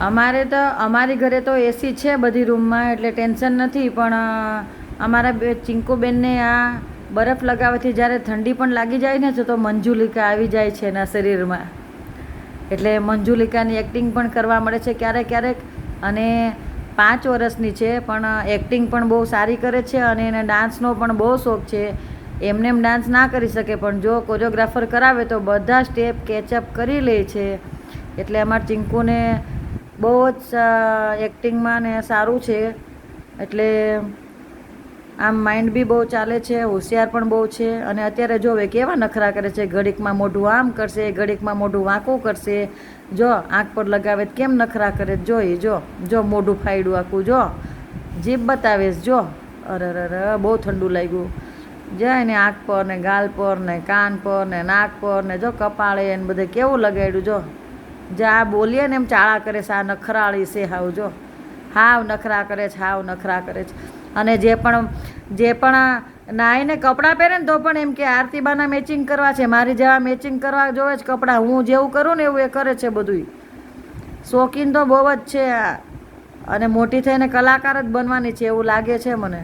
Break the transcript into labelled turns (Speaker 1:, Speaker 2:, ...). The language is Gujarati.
Speaker 1: અમારે તો અમારી ઘરે તો એસી છે બધી રૂમમાં, એટલે ટેન્શન નથી. પણ અમારા ચિંકુબેનને આ બરફ લગાવવાથી જ્યારે ઠંડી પણ લાગી જાય ને તો મંજુલિકા આવી જાય છે એના શરીરમાં. એટલે મંજુલિકાની એક્ટિંગ પણ કરવા મળે છે ક્યારેક ક્યારેક. અને 5 વર્ષની છે પણ એક્ટિંગ પણ બહુ સારી કરે છે. અને એને ડાન્સનો પણ બહુ શોખ છે. એમને એમ ડાન્સ ના કરી શકે, પણ જો કોરિયોગ્રાફર કરાવે તો બધા સ્ટેપ કેચઅપ કરી લે છે. એટલે અમારા ચિંકુને બહુ જ એક્ટિંગમાં ને સારું છે. એટલે આમ માઇન્ડ બી બહુ ચાલે છે, હોશિયાર પણ બહુ છે. અને અત્યારે જોવે કેવા નખરા કરે છે, ઘડીકમાં મોઢું આમ કરશે, ઘડીકમાં મોઢું વાંકું કરશે. જો આંખ પર લગાવે કેમ નખરા કરે, જોઈ જો મોઢું ફાડ્યું આખું, જો જીભ બતાવેશ, જો અરે બહુ ઠંડુ લાગ્યું. જાય ને આંખ પર ને ગાલ પર ને કાન પર ને નાક પર ને જો કપાળે ને બધે કેવું લગાડ્યું. જો જા બોલીએ ને એમ ચાળા કરે છે. આ નખરાળી છે હાવ, જો હાવ નખરા કરે છે, હાવ નખરા કરે છે. અને જે પણ નાઈને કપડાં પહેરે ને તો પણ એમ કે આરતીબાના મેચિંગ કરવા છે, મારી જેવા મેચિંગ કરવા જોવે છે કપડાં. હું જેવું કરું ને એવું એ કરે છે બધુંય. શોખીન તો બહુ જ છે. અને મોટી થઈને કલાકાર જ બનવાની છે એવું લાગે છે મને.